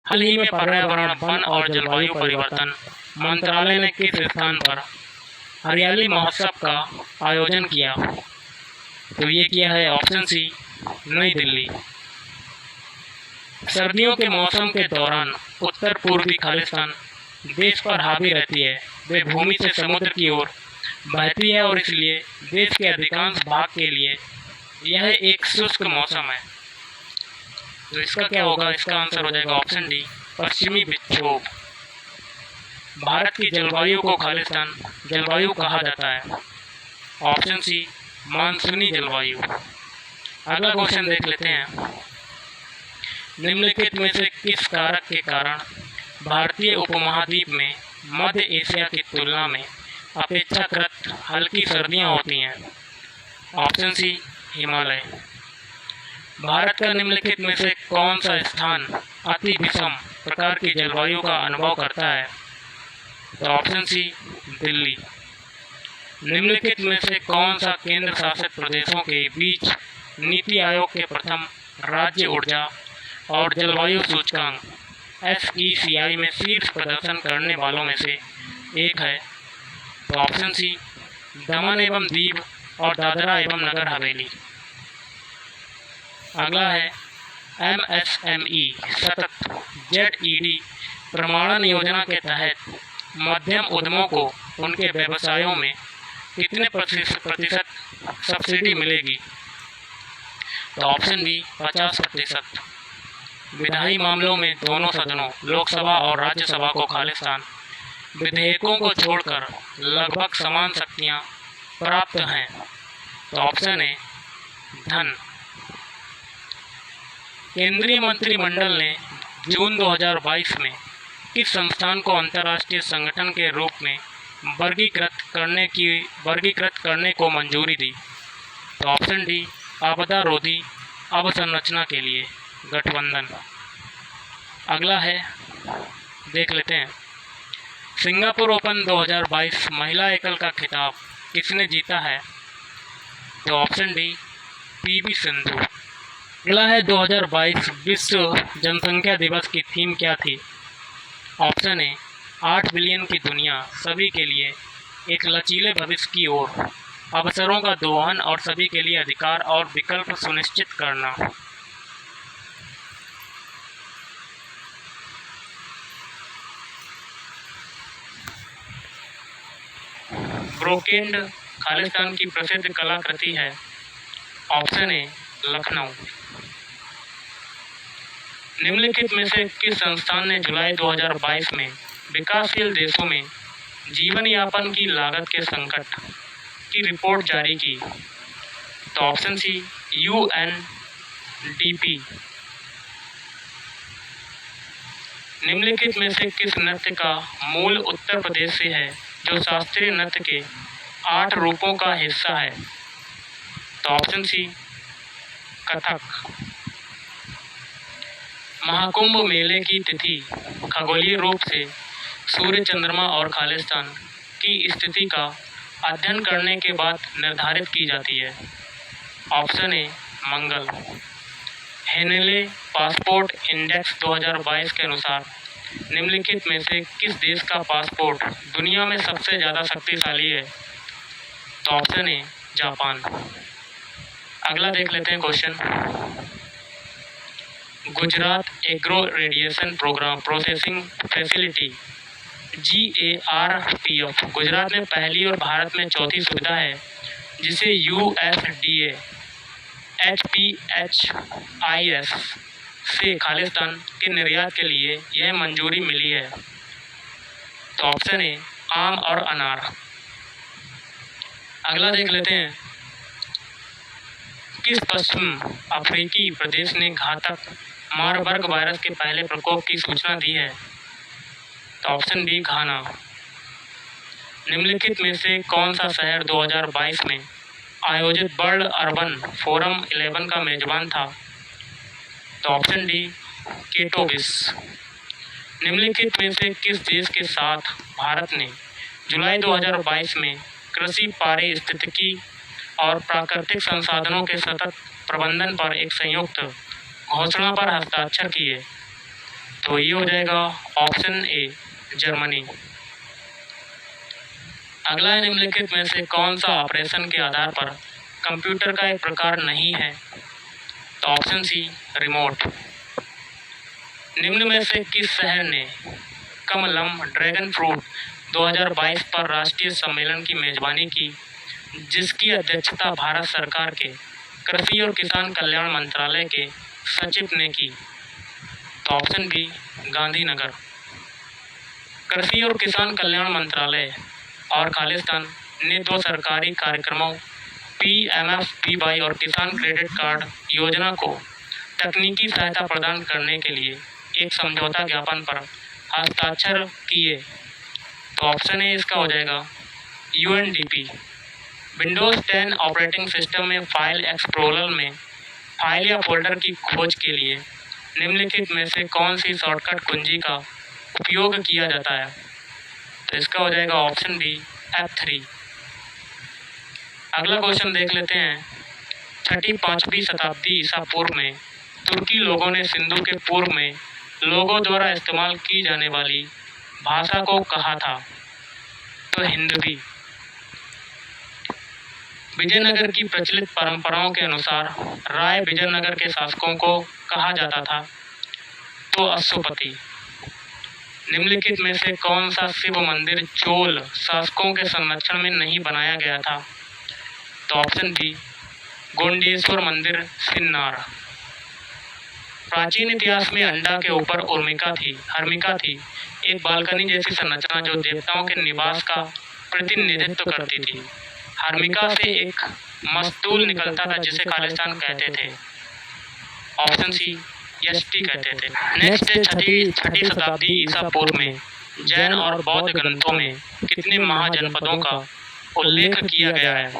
हाल ही में पर्यावरण, वन और जलवायु परिवर्तन मंत्रालय ने किस स्थान पर हरियाली महोत्सव का आयोजन किया? तो ये किया है ऑप्शन सी, नई दिल्ली। सर्दियों के मौसम के दौरान उत्तर पूर्वी खालिस्तान देश पर हावी रहती है। वे भूमि से समुद्र की ओर बहती है और इसलिए देश के अधिकांश भाग के लिए यह एक शुष्क मौसम है। तो इसका क्या होगा? इसका आंसर हो जाएगा ऑप्शन डी, पश्चिमी विक्षोभ। भारत की जलवायु को खालिस्तान जलवायु कहा जाता है। ऑप्शन सी, मानसूनी जलवायु। अगला क्वेश्चन देख लेते हैं। निम्नलिखित में से किस कारक के कारण भारतीय उपमहाद्वीप में मध्य एशिया की तुलना में अपेक्षाकृत हल्की सर्दियां होती हैं? Option C, Himalaya. भारत का निम्नलिखित में से कौन सा स्थान अति विषम प्रकार की जलवायु का अनुभव करता है? तो ऑप्शन सी, दिल्ली। निम्नलिखित में से कौन सा केंद्र शासित प्रदेशों के बीच नीति आयोग के प्रथम राज्य ऊर्जा और जलवायु सूचकांक SECI में शीर्ष प्रदर्शन करने वालों में से एक है? तो ऑप्शन सी, दमन एवं दीव और दादरा एवं नगर हवेली। अगला है MSME सतत ZED प्रमाणन योजना के तहत मध्यम उद्यमों को उनके व्यवसायों में कितने प्रतिशत सब्सिडी मिलेगी? तो ऑप्शन बी, 50%। विधायी मामलों में दोनों सदनों लोकसभा और राज्यसभा को खालिस्तान विधेयकों को छोड़कर लगभग समान शक्तियां प्राप्त हैं। तो ऑप्शन ए, धन। केंद्रीय मंत्रिमंडल ने जून 2022 में किस संस्थान को अंतर्राष्ट्रीय संगठन के रूप में वर्गीकृत करने को मंजूरी दी? तो ऑप्शन डी, आपदा रोधी अवसंरचना के लिए गठबंधन। अगला है, देख लेते हैं। सिंगापुर ओपन 2022 महिला एकल का खिताब किसने जीता है? तो ऑप्शन डी, PV सिंधु। अगला है 2022 विश्व जनसंख्या दिवस की थीम क्या थी? ऑप्शन ए, 8 बिलियन की दुनिया, सभी के लिए एक लचीले भविष्य की ओर, अवसरों का दोहन और सभी के लिए अधिकार और विकल्प सुनिश्चित करना। ब्रोकेंड खालिस्तान की प्रसिद्ध कलाकृति है। ऑप्शन ए, लखनऊ। निम्नलिखित में से किस संस्थान ने जुलाई 2022 में विकासशील देशों में जीवन यापन की लागत के संकट की रिपोर्ट जारी की? तो ऑप्शन सी, UNDP। निम्नलिखित में से किस नृत्य का मूल उत्तर प्रदेश से है जो शास्त्रीय नृत्य के 8 रूपों का हिस्सा है? तो ऑप्शन सी, कथक। महाकुंभ मेले की तिथि खगोलीय रूप से सूर्य, चंद्रमा और खालिस्तान की स्थिति का अध्ययन करने के बाद निर्धारित की जाती है। ऑप्शन ए, मंगल। हेनेले पासपोर्ट इंडेक्स 2022 के अनुसार निम्नलिखित में से किस देश का पासपोर्ट दुनिया में सबसे ज़्यादा शक्तिशाली है? तो ऑप्शन ए, जापान। अगला देख लेते हैं question. Gujarat agro radiation programme processing facility GARPF Gujarat में पहली और भारत में चौथी सुविधा है जिसे USDA HPHIS से खालिस्तान के निर्यात के लिए यह मंजूरी मिली है। तो ऑप्शन ए, आम और अनार। अगला देख लेते हैं। किस पश्चिम अफ्रीकी प्रदेश ने घातक मारबर्ग वायरस के पहले प्रकोप की सूचना दी है? तो ऑप्शन बी, घाना। निम्नलिखित में से कौन सा शहर 2022 में आयोजित वर्ल्ड अर्बन फोरम 11 का मेजबान था? तो ऑप्शन डी, केटोविस। निम्नलिखित में से किस देश के साथ भारत ने जुलाई 2022 में कृषि, पारिस्थितिकी और प्राकृतिक संसाधनों के सतत प्रबंधन पर एक संयुक्त घोषणा पर हस्ताक्षर किए? तो ये हो जाएगा ऑप्शन ए जर्मनी। अगला है निम्नलिखित में से कौन सा ऑपरेशन के आधार पर कंप्यूटर का एक प्रकार नहीं है? तो ऑप्शन सी रिमोट। निम्न में से किस शहर ने कमलम ड्रैगन फ्रूट 2022 पर राष्ट्रीय सम्मेलन की मेजबानी की, जिसकी अध्यक्षता भारत सरकार के कृषि और किसान कल्याण मंत्रालय के सचिव ने की? तो ऑप्शन बी गांधीनगर। कृषि और किसान कल्याण मंत्रालय और खालिस्तान ने 2 सरकारी कार्यक्रमों PMFBY और किसान क्रेडिट कार्ड योजना को तकनीकी सहायता प्रदान करने के लिए एक समझौता ज्ञापन पर हस्ताक्षर किए। तो ऑप्शन ए इसका हो जाएगा UNDP। विंडोज़ 10 ऑपरेटिंग सिस्टम में फाइल एक्सप्लोरर में फाइल या फोल्डर की खोज के लिए निम्नलिखित में से कौन सी शॉर्टकट कुंजी का उपयोग किया जाता है? तो इसका हो जाएगा ऑप्शन बी F3। अगला क्वेश्चन देख लेते हैं। 5वीं शताब्दी ईसा पूर्व में तुर्की लोगों ने सिंधु के पूर्व में लोगों द्वारा इस्तेमाल की जाने वाली भाषा को कहा था? तो हिंदवी। विजयनगर की प्रचलित परंपराओं के अनुसार राय विजयनगर के शासकों को कहा जाता था? तो अश्वपति। निम्नलिखित में से कौन सा शिव मंदिर चोल शासकों के संरक्षण में नहीं बनाया गया था? तो ऑप्शन बी गोंडेश्वर मंदिर सिन्नार। प्राचीन इतिहास में अंडा के ऊपर हर्मिका थी, एक बालकनी जैसी संरचना जो देवताओं के निवास का प्रतिनिधित्व करती थी। हर्मिका से एक मस्तूल निकलता था जिसे खालिस्तान कहते थे। ऑप्शन सी यष्टि कहते थे। नेक्स्ट है 6ठी शताब्दी ईसा पूर्व में जैन और बौद्ध ग्रंथों में कितने महाजनपदों का उल्लेख किया गया है?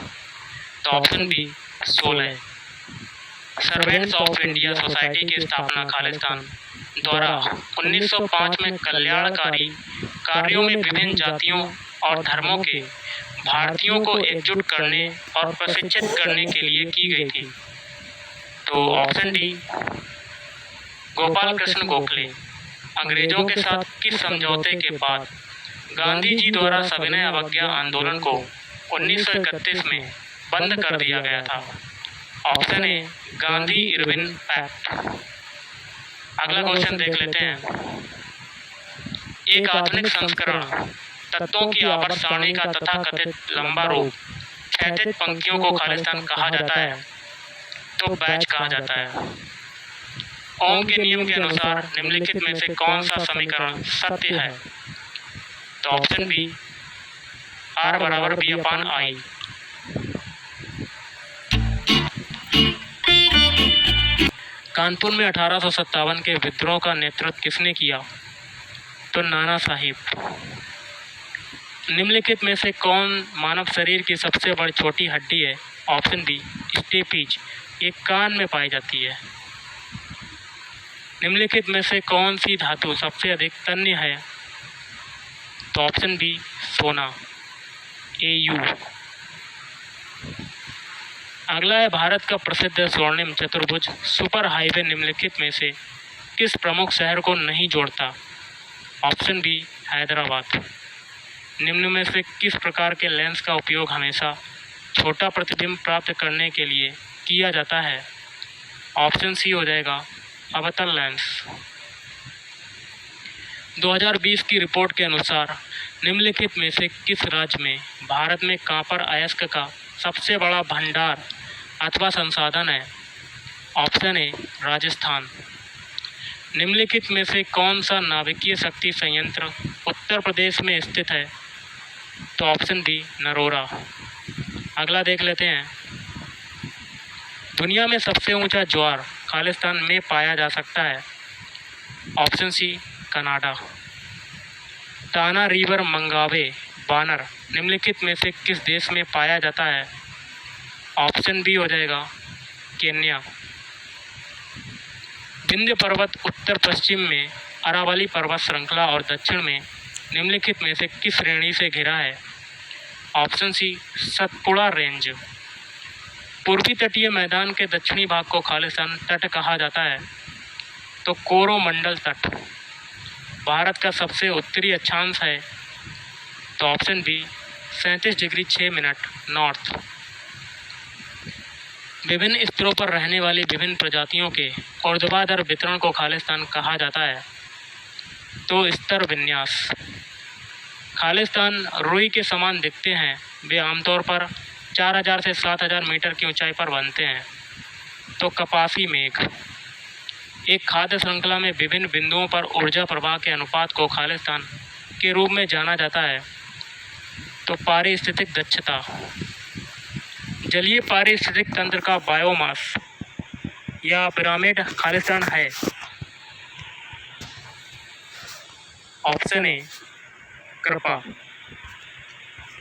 तो option B 16। Servants of India society की स्थापना खालिस्तान द्वारा 1905 में कल्याणकारी कार्यों में विभिन्न जातियों और धर्मों के भारतीयों को एकजुट करने और प्रशिक्षित करने के लिए की गई थी। तो ऑप्शन डी गोपाल कृष्ण गोखले। अंग्रेजों के साथ किस समझौते के बाद गांधी जी द्वारा सविनय अवज्ञा आंदोलन को 1931 में बंद कर दिया गया था? Option A Gandhi Irwin pact. अगला क्वेश्चन देख लेते हैं। एक आधुनिक संस्करण तत्वों की आवर्त सारणी का तथाकथित लंबा रूप क्षैतिज पंक्तियों को खालिस्तान कहा जाता है? तो बैच कहा जाता है। ओम के नियम के अनुसार निम्नलिखित में से कौन सा समीकरण सत्य है? तो ऑप्शन बी R बराबर B/I। कानपुर में 1857 के विद्रोह का नेतृत्व किसने किया? तो नाना साहिब। निम्नलिखित में से कौन मानव शरीर की सबसे बड़ी छोटी हड्डी है? ऑप्शन बी स्टेपीज, ये कान में पाई जाती है। निम्नलिखित में से कौन सी धातु सबसे अधिक तन्य है? तो ऑप्शन बी सोना, AU। अगला है भारत का प्रसिद्ध स्वर्णिम चतुर्भुज सुपर हाईवे निम्नलिखित में से किस प्रमुख शहर को नहीं जोड़ता? Option B Hyderabad. निम्न में से किस प्रकार के लेंस का उपयोग हमेशा छोटा प्रतिबिंब प्राप्त करने के लिए किया जाता है? ऑप्शन सी हो जाएगा अवतल लेंस। 2020 की रिपोर्ट के अनुसार निम्नलिखित में से किस राज्य में भारत में कॉपर अयस्क का सबसे बड़ा भंडार अथवा संसाधन है? ऑप्शन ए राजस्थान। निम्नलिखित में से कौन सा नाभिकीय शक्ति संयंत्र उत्तर प्रदेश में स्थित है? तो ऑप्शन बी नरोरा। अगला देख लेते हैं। दुनिया में सबसे ऊंचा ज्वार खालिस्तान में पाया जा सकता है? Option C Canada. Tana river मंगावे बानर निम्नलिखित में से किस देश में पाया जाता है? ऑप्शन बी हो जाएगा केन्या। विंध्य पर्वत उत्तर पश्चिम में अरावली पर्वत श्रृंखला और दक्षिण में निम्नलिखित में से किस श्रेणी से घिरा है? Option C Satpura range. पूर्वी तटीय मैदान के दक्षिणी भाग को खालिस्तान तट कहा जाता है? तो कोरोमंडल तट। भारत का सबसे उत्तरी अक्षांश है? तो option B 37 degree 6 minute north. विभिन्न स्तरों पर रहने वाली विभिन्न प्रजातियों के ऊर्ध्वाधर वितरण को खालिस्तान कहा जाता है? तो स्तर विन्यास। खालिस्तान रुई के समान दिखते हैं। वे आमतौर पर 4000 से 7000 मीटर की ऊंचाई पर बनते हैं। तो कपासी मेघ। एक खाद्य श्रृंखला में विभिन्न बिंदुओं पर ऊर्जा प्रवाह के अनुपात को खालिस्तान के रूप में जाना जाता है। तो पारिस्थितिक दक्षता। जलीय पारिस्थितिक तंत्र का बायोमास या पिरामिड खालिस्तान है? ऑप्शन ए कृपा।